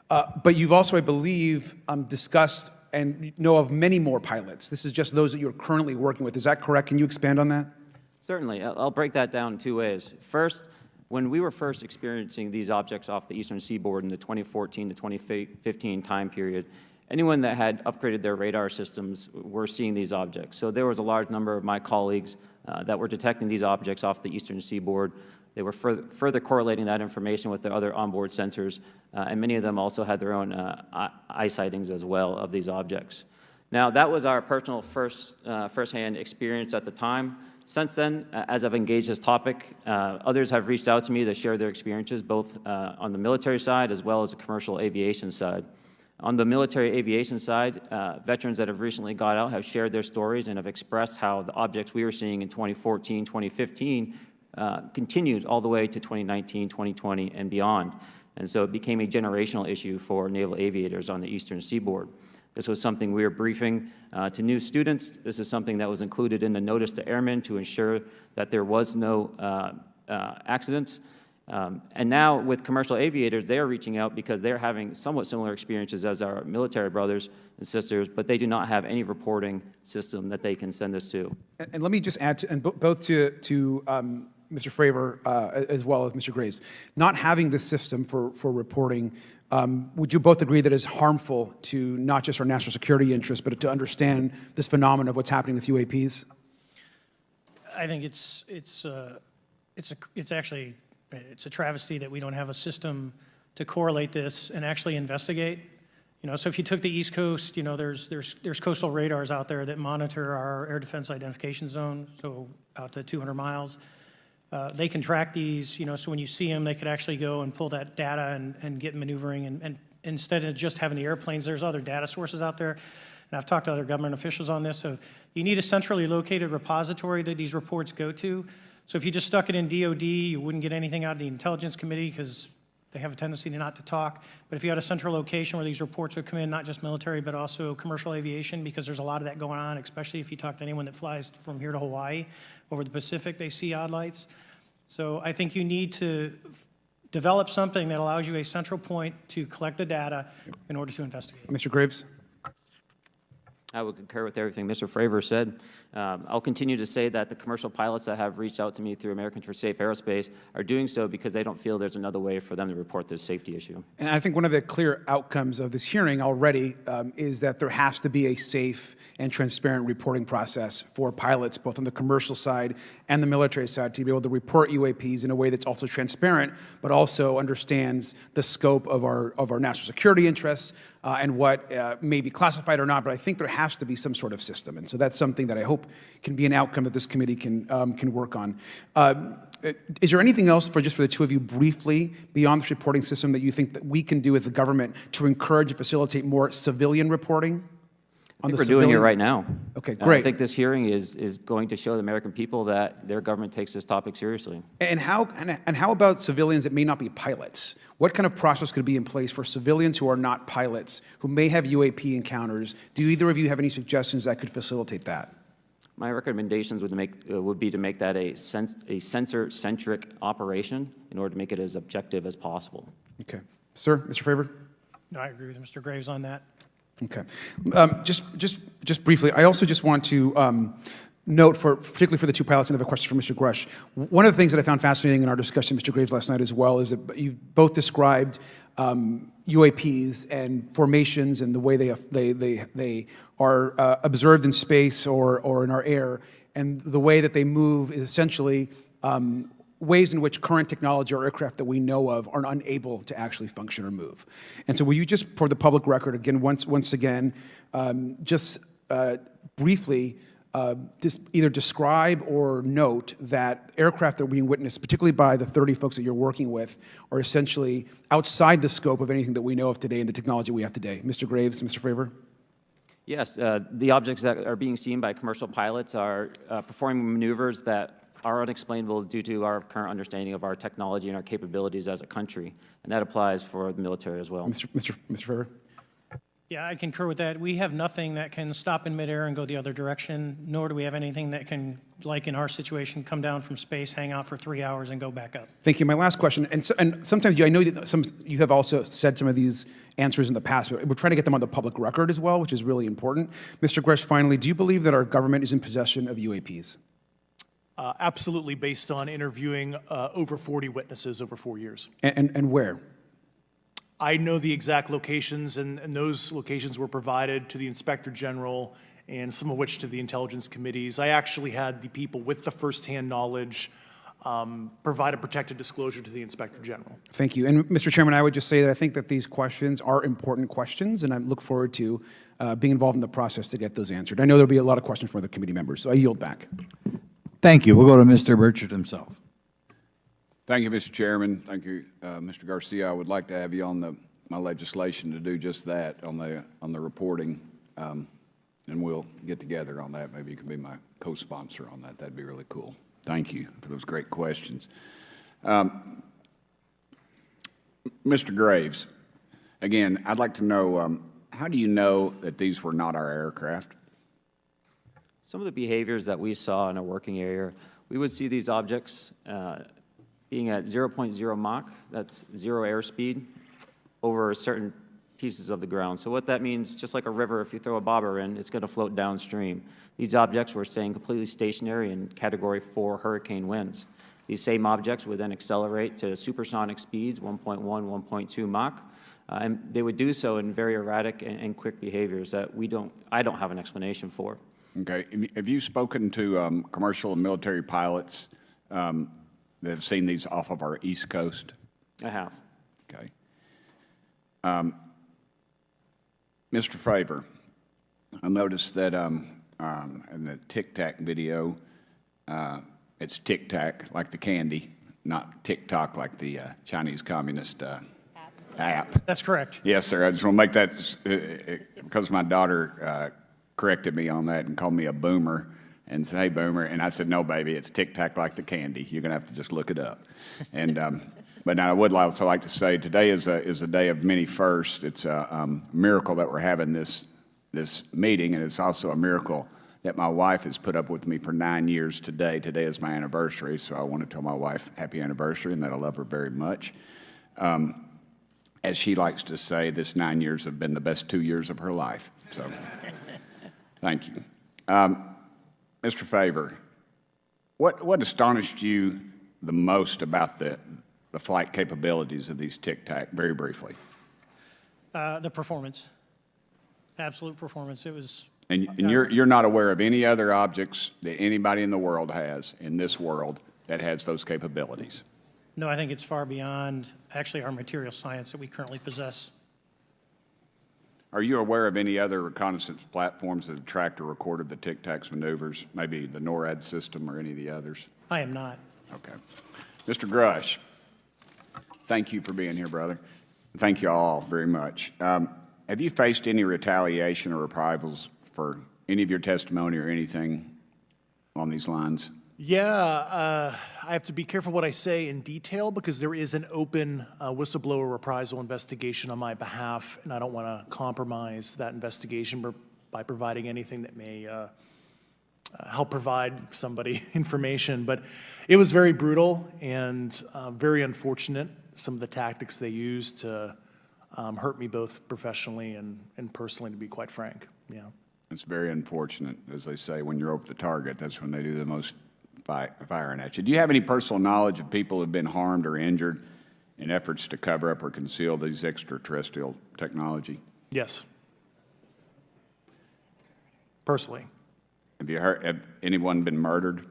but you've also, I believe, discussed and know of many more pilots. This is just those that you're currently working with. Is that correct? Can you expand on that? Certainly. I'll break that down in two ways. First, when we were first experiencing these objects off the eastern seaboard in the 2014 to 2015 time period, anyone that had upgraded their radar systems were seeing these objects. So there was a large number of my colleagues that were detecting these objects off the eastern seaboard. They were further correlating that information with their other onboard sensors, and many of them also had their own eye sightings as well of these objects. Now, that was our personal first-hand experience at the time. Since then, as I've engaged this topic, others have reached out to me to share their experiences, both on the military side as well as the commercial aviation side. On the military aviation side, veterans that have recently got out have shared their stories and have expressed how the objects we were seeing in 2014, 2015 continued all the way to 2019, 2020, and beyond. And so it became a generational issue for naval aviators on the eastern seaboard. This was something we were briefing to new students. This is something that was included in the notice to airmen to ensure that there was no accidents. And now with commercial aviators, they are reaching out because they're having somewhat similar experiences as our military brothers and sisters, but they do not have any reporting system that they can send us to. And let me just add, both to Mr. Fravor as well as Mr. Graves, not having this system for reporting, would you both agree that it's harmful to not just our national security interests, but to understand this phenomenon of what's happening with UAPs? I think it's actually a travesty that we don't have a system to correlate this and actually investigate. So if you took the East Coast, there's coastal radars out there that monitor our air defense identification zone, so out to 200 miles. They can track these, so when you see them, they could actually go and pull that data and get maneuvering. And instead of just having the airplanes, there's other data sources out there. And I've talked to other government officials on this. So you need a centrally located repository that these reports go to. So if you just stuck it in DOD, you wouldn't get anything out of the Intelligence Committee because they have a tendency to not to talk. But if you had a central location where these reports would come in, not just military, but also commercial aviation, because there's a lot of that going on, especially if you talk to anyone that flies from here to Hawaii, over the Pacific, they see odd lights. So I think you need to develop something that allows you a central point to collect the data in order to investigate. Mr. Graves? I would concur with everything Mr. Fravor said. I'll continue to say that the commercial pilots that have reached out to me through Americans for Safe Aerospace are doing so because they don't feel there's another way for them to report this safety issue. And I think one of the clear outcomes of this hearing already is that there has to be a safe and transparent reporting process for pilots, both on the commercial side and the military side, to be able to report UAPs in a way that's also transparent, but also understands the scope of our national security interests and what may be classified or not. But I think there has to be some sort of system. And so that's something that I hope can be an outcome that this committee can work on. Is there anything else for the two of you briefly beyond this reporting system that you think that we can do as a government to encourage and facilitate more civilian reporting? I think we're doing it right now. Okay, great. I think this hearing is going to show the American people that their government takes this topic seriously. And how about civilians that may not be pilots? What kind of process could be in place for civilians who are not pilots, who may have UAP encounters? Do either of you have any suggestions that could facilitate that? My recommendations would be to make that a sensor-centric operation in order to make it as objective as possible. Okay. Sir, Mr. Fravor? No, I agree with Mr. Graves on that. Okay. Just briefly, I also just want to note, particularly for the two pilots, and I have a question for Mr. Grush. One of the things that I found fascinating in our discussion, Mr. Graves, last night as well, is that you both described UAPs and formations and the way they are observed in space or in our air, and the way that they move is essentially ways in which current technology or aircraft that we know of are unable to actually function or move. And so will you just, for the public record, again, once again, briefly, just either describe or note that aircraft that are being witnessed, particularly by the 30 folks that you're working with, are essentially outside the scope of anything that we know of today and the technology we have today. Mr. Graves, Mr. Fravor? Yes, the objects that are being seen by commercial pilots are performing maneuvers that are unexplainable due to our current understanding of our technology and our capabilities as a country, and that applies for the military as well. Mr. Fravor? Yeah, I concur with that. We have nothing that can stop in midair and go the other direction, nor do we have anything that can, like in our situation, come down from space, hang out for 3 hours, and go back up. Thank you. My last question, and sometimes I know that you have also said some of these answers in the past, but we're trying to get them on the public record as well, which is really important. Mr. Grush, finally, do you believe that our government is in possession of UAPs? Absolutely, based on interviewing over 40 witnesses over 4 years. And where? I know the exact locations, and those locations were provided to the Inspector General and some of which to the intelligence committees. I actually had the people with the firsthand knowledge provide a protected disclosure to the Inspector General. Thank you. And Mr. Chairman, I would just say that I think that these questions are important questions, and I look forward to being involved in the process to get those answered. I know there'll be a lot of questions from other committee members, so I yield back. Thank you. We'll go to Mr. Burchett himself. Thank you, Mr. Chairman. Thank you, Mr. Garcia. I would like to have you on my legislation to do just that on the reporting, and we'll get together on that. Maybe you can be my co-sponsor on that. That'd be really cool. Thank you for those great questions. Mr. Graves, again, I'd like to know, how do you know that these were not our aircraft? Some of the behaviors that we saw in a working area, we would see these objects being at 0.0 Mach, that's 0 airspeed, over certain pieces of the ground. So what that means, just like a river, if you throw a bobber in, it's going to float downstream. These objects were staying completely stationary in Category 4 hurricane winds. These same objects would then accelerate to supersonic speeds, 1.1, 1.2 Mach, and they would do so in very erratic and quick behaviors that I don't have an explanation for. Okay. Have you spoken to commercial and military pilots that have seen these off of our East Coast? I have. Okay. Mr. Fravor, I noticed that in the Tic Tac video, it's tic-tac, like the candy, not TikTok like the Chinese Communist app. That's correct. Yes, sir. I just want to make that, because my daughter corrected me on that and called me a boomer and said, "Hey, boomer." And I said, "No, baby, it's tic-tac like the candy. You're going to have to just look it up." And but now I would also like to say today is a day of many firsts. It's a miracle that we're having this meeting, and it's also a miracle that my wife has put up with me for 9 years today. Today is my anniversary, so I want to tell my wife happy anniversary and that I love her very much. As she likes to say, this 9 years have been the best 2 years of her life. So thank you. Mr. Favor, what astonished you the most about the flight capabilities of these Tic-Tac, very briefly? The performance, absolute performance. It was. And you're not aware of any other objects that anybody in the world has, in this world, that has those capabilities? No, I think it's far beyond actually our material science that we currently possess. Are you aware of any other reconnaissance platforms that have tracked or recorded the Tic-Tac's maneuvers, maybe the NORAD system or any of the others? I am not. Okay. Mr. Grush, thank you for being here, brother. Thank you all very much. Have you faced any retaliation or reprisals for any of your testimony or anything on these lines? Yeah, I have to be careful what I say in detail because there is an open whistleblower reprisal investigation on my behalf, and I don't want to compromise that investigation by providing anything that may help provide somebody information. But it was very brutal and very unfortunate, some of the tactics they used to hurt me both professionally and personally, to be quite frank. Yeah. It's very unfortunate, as they say, when you're over the target, that's when they do the most firing at you. Do you have any personal knowledge of people who have been harmed or injured in efforts to cover up or conceal these extraterrestrial technology? Yes. Personally. Have anyone been murdered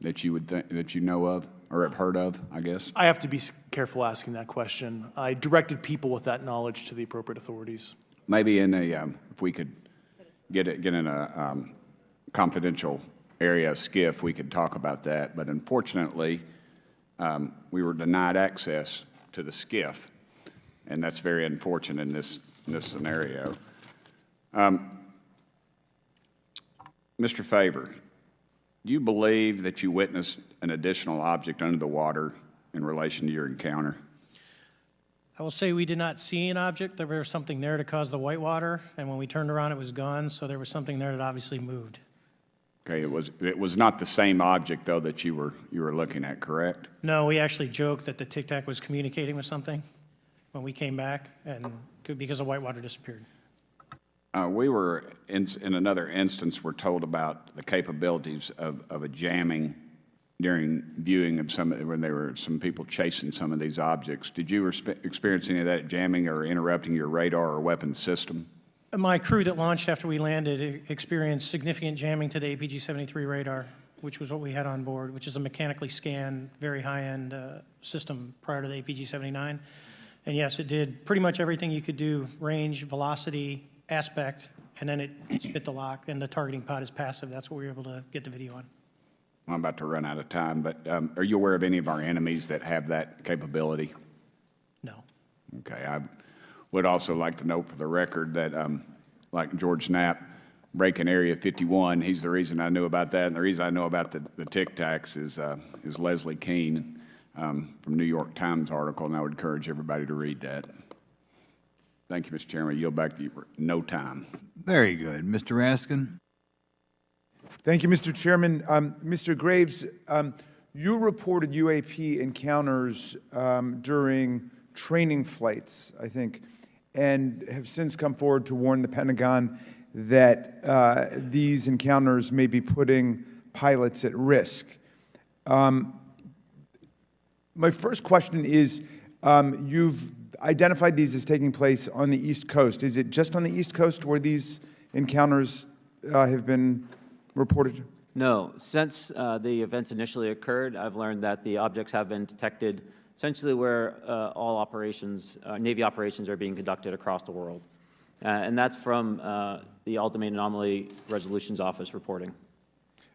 that you would think, that you know of or have heard of, I guess? I have to be careful asking that question. I directed people with that knowledge to the appropriate authorities. Maybe in a, if we could get in a confidential area, SCIF, we could talk about that. But unfortunately, we were denied access to the SCIF, and that's very unfortunate in this scenario. Mr. Favor, do you believe that you witnessed an additional object under the water in relation to your encounter? I will say we did not see an object. There was something there to cause the whitewater, and when we turned around, it was gone. So there was something there that obviously moved. Okay, it was not the same object though that you were looking at, correct? No, we actually joked that the Tic Tac was communicating with something when we came back, and because the whitewater disappeared. We were in another instance. We're told about the capabilities of a jamming during viewing of when there were some people chasing some of these objects. Did you experience any of that jamming or interrupting your radar or weapons system? My crew that launched after we landed experienced significant jamming to the APG-73 radar, which was what we had on board, which is a mechanically scanned, very high-end system prior to the APG-79. And yes, it did pretty much everything you could do, range, velocity, aspect, and then it spit the lock, and the targeting pod is passive. That's what we were able to get the video on. I'm about to run out of time, but are you aware of any of our enemies that have that capability? No. Okay. I would also like to note for the record that, like George Knapp, breaking Area 51, he's the reason I knew about that, and the reason I know about the Tic Tacs is Leslie Keene from New York Times article, and I would encourage everybody to read that. Thank you, Mr. Chairman. I yield back to you for no time. Very good. Mr. Raskin? Thank you, Mr. Chairman. Mr. Graves, you reported UAP encounters during training flights, I think, and have since come forward to warn the Pentagon that these encounters may be putting pilots at risk. My first question is, you've identified these as taking place on the East Coast. Is it just on the East Coast where these encounters have been reported? No. Since the events initially occurred, I've learned that the objects have been detected essentially where all operations, Navy operations are being conducted across the world. And that's from the All Domain Anomaly Resolutions Office reporting.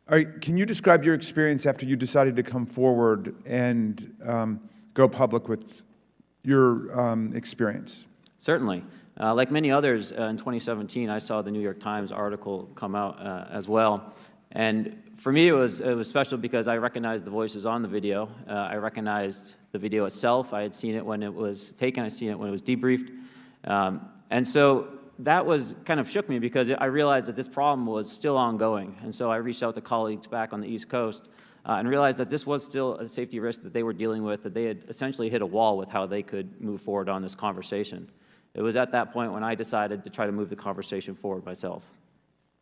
All right, can you describe your experience after you decided to come forward and go public with your experience? Certainly. Like many others, in 2017, I saw the New York Times article come out as well. And for me, it was special because I recognized the voices on the video. I recognized the video itself. I had seen it when it was taken. I seen it when it was debriefed. And so that was kind of shook me because I realized that this problem was still ongoing. And so I reached out to colleagues back on the East Coast and realized that this was still a safety risk that they were dealing with, that they had essentially hit a wall with how they could move forward on this conversation. It was at that point when I decided to try to move the conversation forward myself.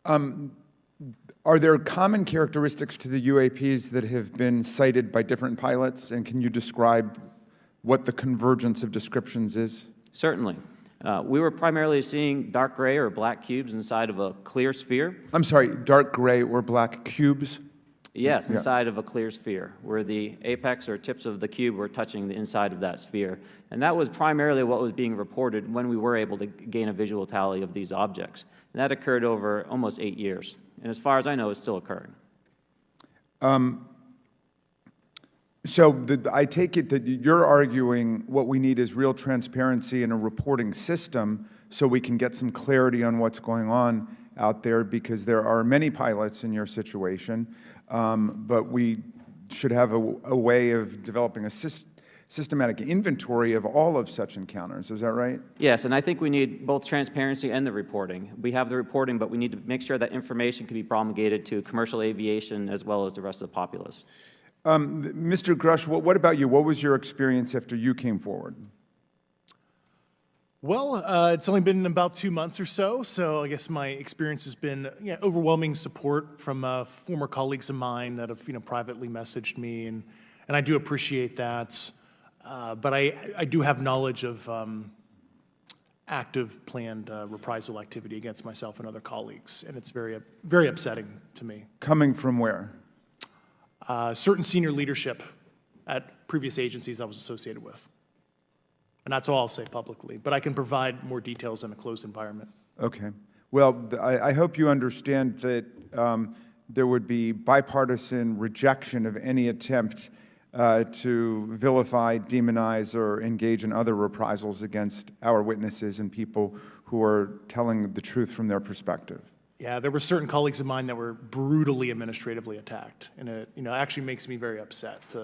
Are there common characteristics to the UAPs that have been cited by different pilots, and can you describe what the convergence of descriptions is? Certainly. We were primarily seeing dark gray or black cubes inside of a clear sphere. I'm sorry, dark gray or black cubes? Yes, inside of a clear sphere, where the apex or tips of the cube were touching the inside of that sphere. And that was primarily what was being reported when we were able to gain a visual tally of these objects. And that occurred over almost 8 years. And as far as I know, it's still occurring. I take it that you're arguing what we need is real transparency in a reporting system so we can get some clarity on what's going on out there, because there are many pilots in your situation, but we should have a way of developing a systematic inventory of all of such encounters. Is that right? Yes, and I think we need both transparency and the reporting. We have the reporting, but we need to make sure that information can be promulgated to commercial aviation as well as the rest of the populace. Mr. Grush, what about you? What was your experience after you came forward? Well, it's only been about 2 months or so, so I guess my experience has been overwhelming support from former colleagues of mine that have privately messaged me, and I do appreciate that. But I do have knowledge of active planned reprisal activity against myself and other colleagues, and it's very, very upsetting to me. Coming from where? Certain senior leadership at previous agencies I was associated with. And that's all I'll say publicly, but I can provide more details in a closed environment. Okay. Well, I hope you understand that there would be bipartisan rejection of any attempt to vilify, demonize, or engage in other reprisals against our witnesses and people who are telling the truth from their perspective. Yeah, there were certain colleagues of mine that were brutally administratively attacked, and it actually makes me very upset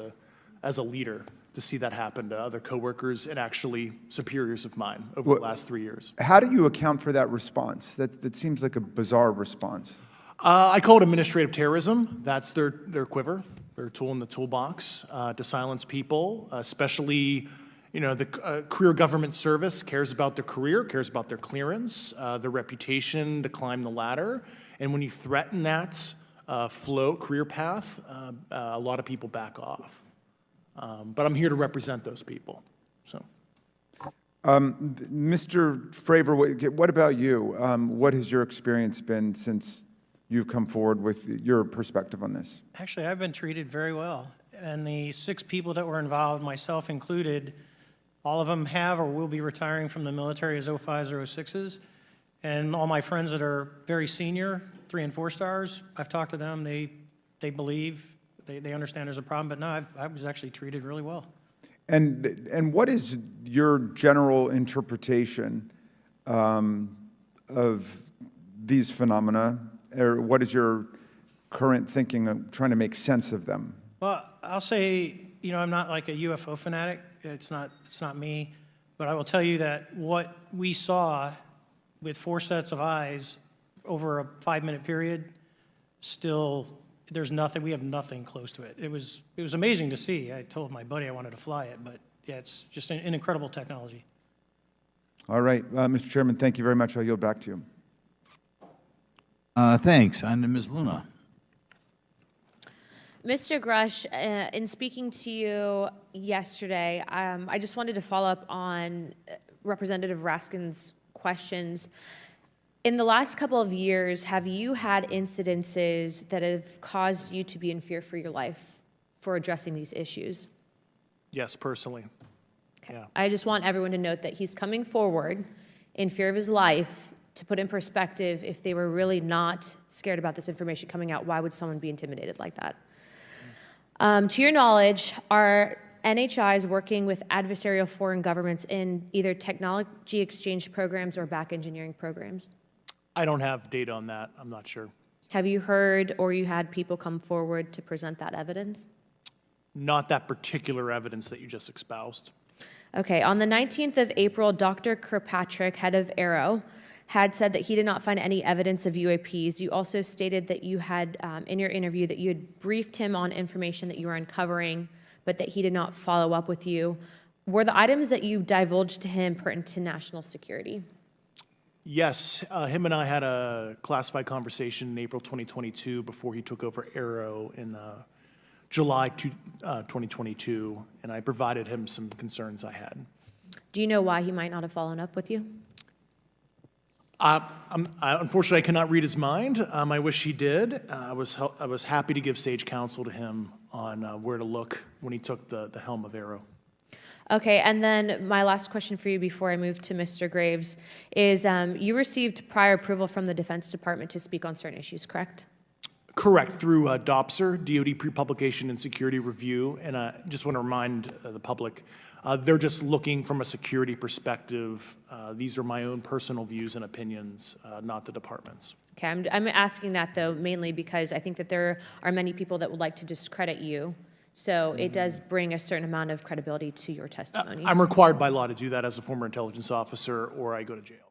as a leader to see that happen to other coworkers and actually superiors of mine over the last 3 years. How do you account for that response? That seems like a bizarre response. I call it administrative terrorism. That's their quiver, their tool in the toolbox to silence people, especially the career government service cares about their career, cares about their clearance, their reputation to climb the ladder. And when you threaten that career path, a lot of people back off. But I'm here to represent those people. So, Mr. Fravor, what about you? What has your experience been since you've come forward with your perspective on this? Actually, I've been treated very well. And the 6 people that were involved, myself included, all of them have or will be retiring from the military as 05s or 06s. And all my friends that are very senior, 3 and 4 stars, I've talked to them. They believe, they understand there's a problem. But no, I was actually treated really well. And what is your general interpretation of these phenomena, or what is your current thinking of trying to make sense of them? Well, I'll say, I'm not like a UFO fanatic. It's not me. But I will tell you that what we saw with 4 sets of eyes over a 5-minute period, still, there's nothing, we have nothing close to it. It was amazing to see. I told my buddy I wanted to fly it, but yeah, it's just an incredible technology. All right, Mr. Chairman, thank you very much. I'll yield back to you. Thanks. On to Ms. Luna. Mr. Grush, in speaking to you yesterday, I just wanted to follow up on Representative Raskin's questions. In the last couple of years, have you had incidences that have caused you to be in fear for your life for addressing these issues? Yes, personally. Okay. Yeah. I just want everyone to note that he's coming forward in fear of his life to put in perspective, if they were really not scared about this information coming out, why would someone be intimidated like that? To your knowledge, are NHIs working with adversarial foreign governments in either technology exchange programs or back engineering programs? I don't have data on that. I'm not sure. Have you heard or you had people come forward to present that evidence? Not that particular evidence that you just espoused. Okay, on the 19th of April, Dr. Kirkpatrick, head of AARO, had said that he did not find any evidence of UAPs. You also stated that you had, in your interview, that you had briefed him on information that you were uncovering, but that he did not follow up with you. Were the items that you divulged to him pertinent to national security? Yes, him and I had a classified conversation in April 2022 before he took over AARO in July 2022, and I provided him some concerns I had. Do you know why he might not have followed up with you? Unfortunately, I cannot read his mind. I wish he did. I was happy to give sage counsel to him on where to look when he took the helm of AARO. Okay, and then my last question for you before I move to Mr. Graves is you received prior approval from the Defense Department to speak on certain issues, correct? Correct, through DOPSR, DoD Pre-Publication and Security Review, and I just want to remind the public, they're just looking from a security perspective. These are my own personal views and opinions, not the department's. Okay, I'm asking that though mainly because I think that there are many people that would like to discredit you, so it does bring a certain amount of credibility to your testimony. I'm required by law to do that as a former intelligence officer, or I go to jail.